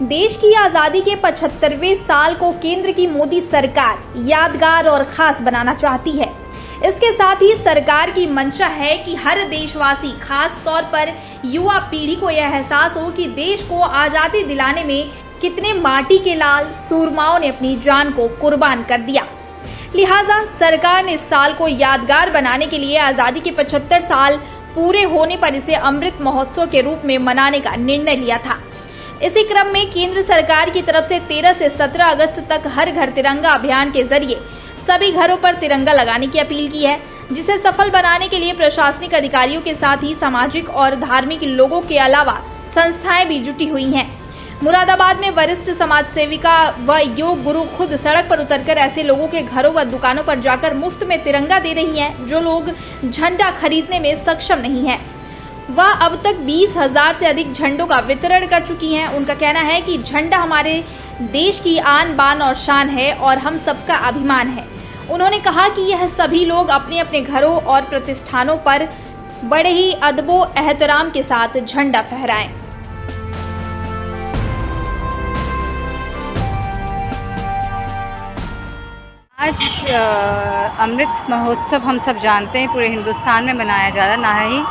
देश की आजादी के 75वें साल को केंद्र की मोदी सरकार यादगार और खास बनाना चाहती है। इसके साथ ही सरकार की मंशा है कि हर देशवासी, खास तौर पर युवा पीढ़ी को यह एहसास हो कि देश को आजादी दिलाने में कितने माटी के लाल सूरमाओं ने अपनी जान को कुर्बान कर दिया। लिहाजा सरकार ने इस साल को यादगार बनाने के लिए आजादी के 75 साल पूरे होने पर इसे अमृत महोत्सव के रूप में मनाने का निर्णय लिया था। इसी क्रम में केंद्र सरकार की तरफ से 13 से 17 अगस्त तक हर घर तिरंगा अभियान के जरिए सभी घरों पर तिरंगा लगाने की अपील की है, जिसे सफल बनाने के लिए प्रशासनिक अधिकारियों के साथ ही सामाजिक और धार्मिक लोगों के अलावा संस्थाएं भी जुटी हुई हैं। मुरादाबाद में वरिष्ठ समाज सेविका व योग गुरु खुद सड़क पर उतरकर ऐसे लोगों के घरों व दुकानों पर जाकर मुफ्त में तिरंगा दे रही हैं जो लोग झंडा खरीदने में सक्षम नहीं है। वह अब तक 20,000 से अधिक झंडों का वितरण कर चुकी हैं। उनका कहना है कि झंडा हमारे देश की आन बान और शान है और हम सबका अभिमान है। उन्होंने कहा कि यह सभी लोग अपने अपने घरों और प्रतिष्ठानों पर बड़े ही अदबो एहतराम के साथ झंडा फहराएं। आज अमृत महोत्सव हम सब जानते हैं पूरे हिंदुस्तान में मनाया जा रहा है, ना ही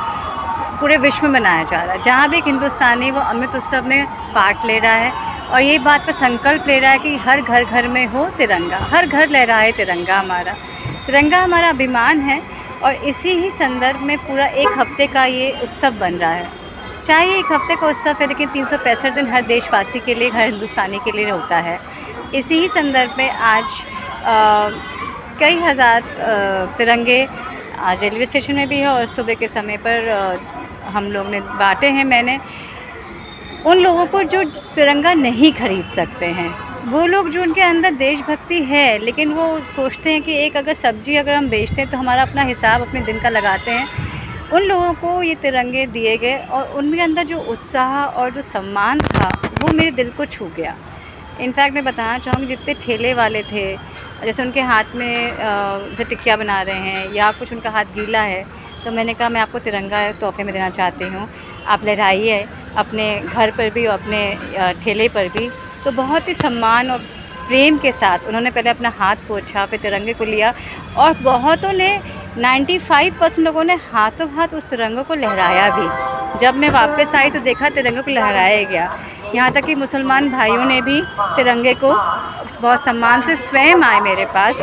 पूरे विश्व में मनाया जा रहा है। जहाँ भी एक हिंदुस्तानी वो अमृत उत्सव में पार्ट ले रहा है और ये बात का संकल्प ले रहा है कि हर घर घर में हो तिरंगा, हर घर लहराए तिरंगा। तिरंगा हमारा अभिमान है और इसी ही संदर्भ में पूरा एक हफ्ते का ये उत्सव बन रहा है। चाहे एक हफ्ते का उत्सव है, लेकिन 365 दिन हर देशवासी के लिए, हर हिंदुस्तानी के लिए होता है। इसी ही संदर्भ में आज कई हज़ार तिरंगे आज रेलवे स्टेशन में भी है और सुबह के समय पर हम लोग ने बांटे हैं। मैंने उन लोगों को जो तिरंगा नहीं खरीद सकते हैं, वो लोग जो उनके अंदर देशभक्ति है, लेकिन वो सोचते हैं कि एक अगर सब्जी अगर हम बेचते हैं तो हमारा अपना हिसाब अपने दिन का लगाते हैं, उन लोगों को ये तिरंगे दिए गए और उनके अंदर जो उत्साह और जो सम्मान था वो मेरे दिल को छू गया। इनफैक्ट मैं बताना चाहूँगी, जितने ठेले वाले थे, जैसे उनके हाथ में जैसे टिकिया बना रहे हैं या कुछ उनका हाथ गीला है, तो मैंने कहा मैं आपको तिरंगा तोहफे में देना चाहती हूँ, आप लहराइए अपने घर पर भी और अपने ठेले पर भी। तो बहुत ही सम्मान और प्रेम के साथ उन्होंने पहले अपना हाथ पोंछा, फिर तिरंगे को लिया और बहुतों ने 95% लोगों ने हाथों हाथ उस तिरंगे को लहराया भी। जब मैं वापस आई तो देखा तिरंगे को लहराया गया। यहाँ तक कि मुसलमान भाइयों ने भी तिरंगे को बहुत सम्मान से स्वयं आए मेरे पास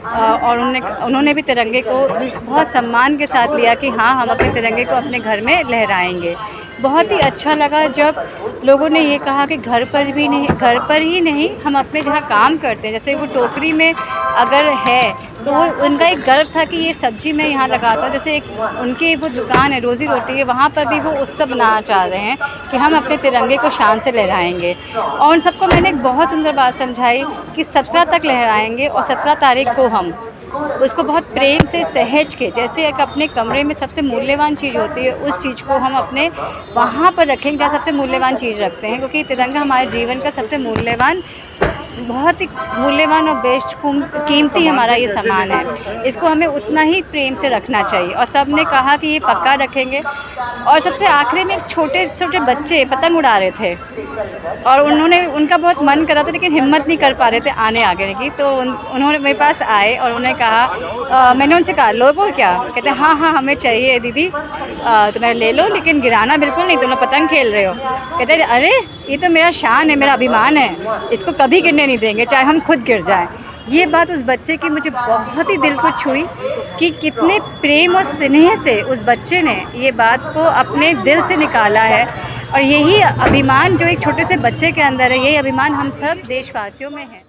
और उन्होंने भी तिरंगे को बहुत सम्मान के साथ लिया कि हाँ, हम अपने तिरंगे को अपने घर में लहराएंगे। बहुत ही अच्छा लगा जब लोगों ने ये कहा कि घर पर ही नहीं, हम अपने जहाँ काम करते हैं, जैसे वो टोकरी में अगर है तो उनका एक गर्व था कि ये सब्जी मैं यहाँ लगाता हूँ। जैसे एक उनकी वो दुकान है, रोज़ी रोटी है, वहाँ पर भी वो उत्सव मनाना चाह रहे हैं कि हम अपने तिरंगे को शान से लहराएंगे। और उन सबको मैंने एक बहुत सुंदर बात समझाई कि 17 तक लहराएंगे और 17 तारीख को हम उसको बहुत प्रेम से सहेज के, जैसे एक अपने कमरे में सबसे मूल्यवान चीज़ होती है, उस चीज़ को हम अपने वहाँ पर रखेंगे जहाँ सबसे मूल्यवान चीज़ रखते हैं, क्योंकि तिरंगा हमारे जीवन का सबसे मूल्यवान, बहुत ही मूल्यवान और बेशकीमती हमारा ये सामान है। इसको हमें उतना ही प्रेम से रखना चाहिए और सब ने कहा कि ये पक्का रखेंगे। और सबसे आखिरी में छोटे छोटे बच्चे पतंग उड़ा रहे थे और उनका बहुत मन कर रहा था, लेकिन हिम्मत नहीं कर पा रहे थे आने आगे की। तो उन्होंने मेरे पास आए और उन्होंने कहा, मैंने उनसे कहा लोगो क्या? कहते हैं हाँ हमें चाहिए दीदी, तो मैं ले लो, लेकिन गिराना बिल्कुल नहीं, तुम लोग पतंग खेल रहे हो। कहते हैं अरे ये तो मेरा शान है, मेरा अभिमान है, इसको कभी गिरने नहीं देंगे, चाहे हम खुद गिर जाएं। ये बात उस बच्चे की मुझे बहुत ही दिल को छुई कि कितने प्रेम और स्नेह से उस बच्चे ने ये बात को अपने दिल से निकाला है। और यही अभिमान जो एक छोटे से बच्चे के अंदर है, यही अभिमान हम सब देशवासियों में है।